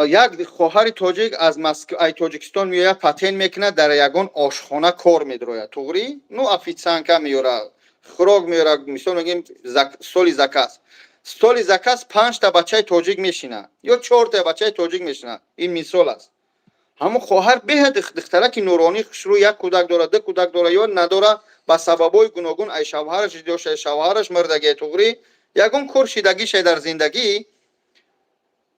یک خواهر تاجیک از مسکو ای تاجیکستان میاد پاتن میکنه در یگان آشخانه کار میدروه توغری نو افیتسانکا میاره خروگ میاره مثلا میگیم سولی زکاس سولی زکاس 5 تا بچه تاجیک میشینه یا 4 تا بچه تاجیک میشینه این مثال است همون خواهر به دختره که نورانی شروع یک کودک داره دو کودک داره یا نداره با سببای گوناگون ای شوهرش دیوش شوهرش مردگی توغری یگان کورشیدگیش در زندگی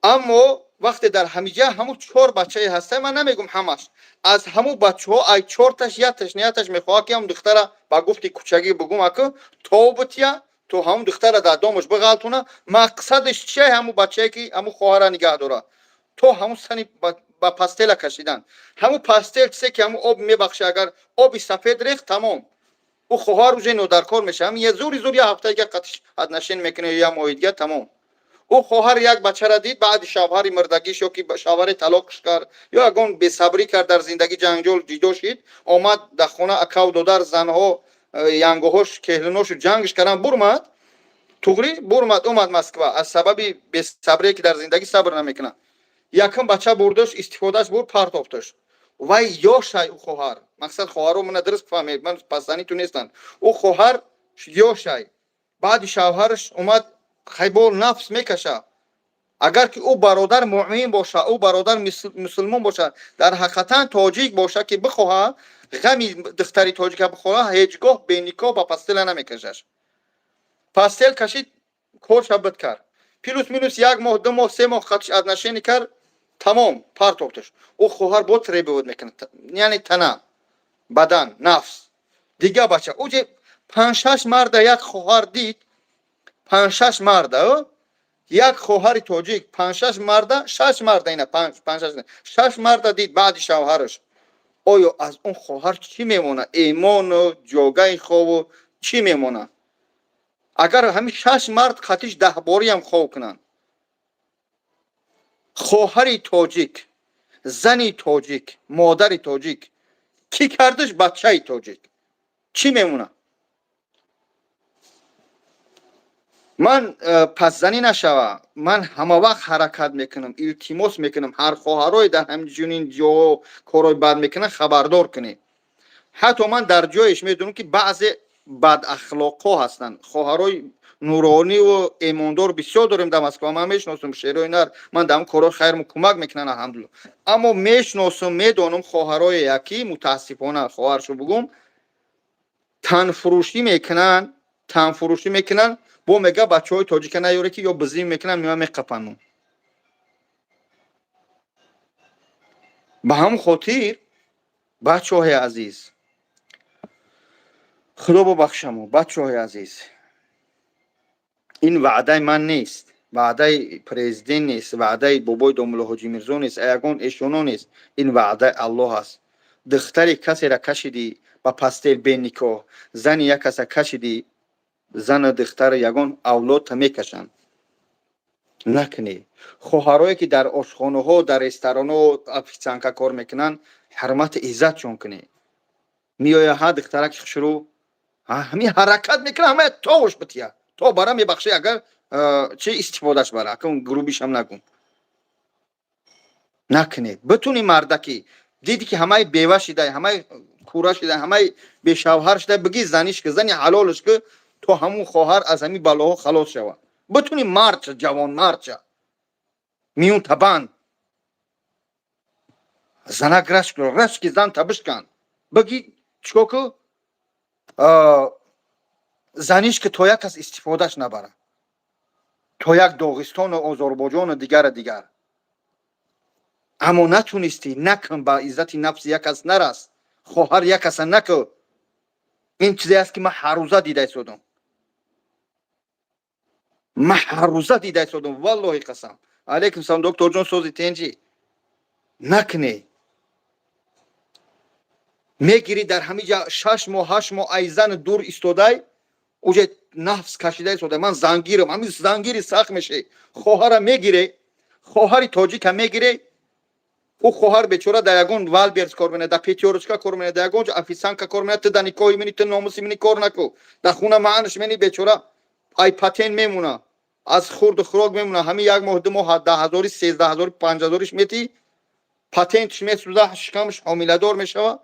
اما وقتی در همیجا همون 4 بچه هسته من نمیگم همش از همون بچه ها ای 4 تاش یتش نیتش میخواه که هم دختره با گفتی کوچگی بگم اکو تو بتیا تو همون دختره در دامش بغلطونه مقصدش چیه همون بچه که همون خواهر نگه داره تو همون سنی با پاستل کشیدن همون پاستل چه که همون آب میبخشه اگر آبی سفید ریخت تمام او خواهر روز نو در کار میشه هم یه زوری زوری هفته که قطش حد نشین میکنه یا مویدگی تمام او خواهر یک بچه را دید بعد شوهر مردگی شو که شوهر طلاقش کرد یا اگون بی صبری کرد در زندگی جنگجول جدا شد آمد در خونه اکاو دودر زنها ینگوهاش کهلنوش جنگش کردن برمد توغری برمد اومد مسکوا از سبب بی صبری که در زندگی صبر نمیکنه یکم بچه بردش استفادهش برد پرت افتش و یا شای او خواهر مقصد خواهر من درست فهمید من پسانی تو نیستن او خواهر یا شای بعد شوهرش اومد خیبول نفس میکشه اگر که او برادر مؤمن باشه او برادر مسلمان باشه در حقیقتا تاجیک باشه که بخواه غمی دختری تاجیک بخواه هیچگاه بینیکا با پاستل نمیکشش پاستل کشید کورش بد کرد پیلوس مینوس 1 ماه 2 ماه 3 ماه خطش از نشینی کرد تمام پرت افتش او خواهر بود ری بود میکنه یعنی تنه بدن نفس دیگه بچه او جه 5-6 مرد یک خواهر دید 5-6 مرد یک خواهر تاجیک 5-6 مرد 6 مرد اینه 5-6 مرد دید بعد شوهرش آیا از اون خواهر چی میمونه ایمان و جوگای خواب چی میمونه اگر همین 6 مرد خطیش 10 باری هم خواب کنن خواهر تاجیک زنی تاجیک مادر تاجیک کی کردش بچه تاجیک چی میمونه من پس زنی نشوه من همه وقت حرکت میکنم التماس میکنم هر خواهرای در همچنین جا کارای بد میکنن خبردار کنی حتی من در جایش میدونم که بعضی بد اخلاقا هستن خواهرای نورانی و ایماندار بسیار داریم در مسکو من میشناسم شیرای نر من در اون کارا خیر کمک میکنن الحمدلله اما میشناسم میدونم خواهرای یکی متاسفانه خواهرشو بگم تن فروشی میکنن با میگه بچه های تاجیک نیاره که یا بزیم میکنن یا میقپنون به هم خاطر بچه های عزیز خدا ببخشمو بچه های عزیز این وعده من نیست وعده پرزیدنت نیست وعده بابای دوملو حاجی میرزا نیست ایگان ایشونو نیست این وعده الله است دختری کسی را کشیدی با پاستل بینیکو زن یک کس کشیدی زن دختر یگان اولاد تا میکشن نکنی خواهرایی که در آشخانه ها در رستوران ها افیسانکا کار میکنن حرمت عزت چون کنی میای ها دخترک شروع همین حرکت میکنه همه توش بتیا تو برا میبخشی اگر چه استفادهش برا که اون گروبیش هم نگم نکنی بتونی مردکی دیدی که همه بیوه شده همه کورا شده همه به شوهر شده بگی زنیش که زنی حلالش که تو همون خواهر از همین بلاها خلاص شود بتونی مرد جوان مرد میون تبان زنک رشک که زن تبش کن بگی چکو که زنیش که تو یک کس استفادهش نبره تو یک داغستان و آذربایجان و دیگر اما نتونستی نکن با عزت نفس یک کس نرس خواهر یک کس نکن این چیزی است که من هر روزه دیده شدم والله قسم علیکم سلام دکتر جان سوزی تنجی نکنی میگیری در همین جا 6 ماه 8 ماه ایزن دور استودای اوجه نفس کشیده شده من زنگیرم همین زنگیری سخت میشه خواهر میگیره خواهر تاجیک میگیره او خواهر بیچاره در یگون والبرز کار میکنه در پیتیورچکا کار میکنه در یگون افیسانکا کار میکنه تا دنیکوی منی تو ناموسی منی کار نکو در خونه معنش منی بیچاره ای پاتین میمونه аз хурд хурок мемуна ҳами як моҳ ду моҳ 10,000 13,000 5,000 мети патентш месӯза шикамш ҳомиладор мешава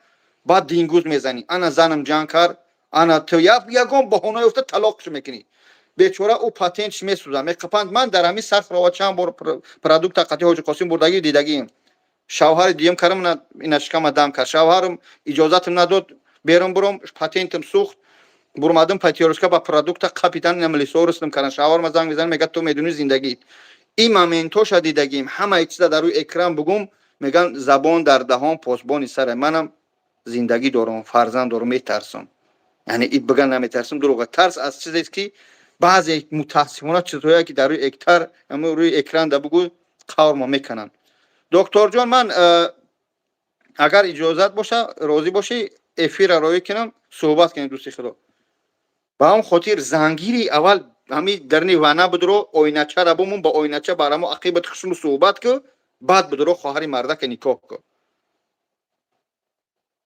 баъд дингӯз мезанӣ ана занам ҷанг кард ана ту ягон баҳона ёфта талоқш мекунӣ бечора ӯ патентш месӯза меқапанд ман дар ҳамин сархрова чанд бор продукта қати ҳоҷи қосим бурдагӣ дидагием шавҳари диюм карам ина шикама дам кард шавҳарам иҷозатам надод берун буром патентам сӯхт бурмадам патиёришка ба продукта қапитан ина милисорустам кардан шавҳарма занг мезанам мега ту медунӣ зиндагӣ ин моментоша дидагием ҳамаи чиза дар рӯи экран бугум меган забон дар даҳон посбони саре манам зиндагӣ дорам фарзанд дорам метарсам яъне ин биган наметарсам дурӯға тарс аз чизест ки баъзе мутаассифона чизҳое ки дар рӯи эктар рӯи экран да бугӯ қаврмо мекунанд докторҷон ман агар иҷозат боша розӣ бошӣ эфирро кунам суҳбат кунем дӯсти худо ба ҳам хотир зангири аввал ҳами дарни вана будро ойначара бумун ба ойнача барамо ақибати хушму суҳбат ку баъд будро хоҳари мардака никоҳ ку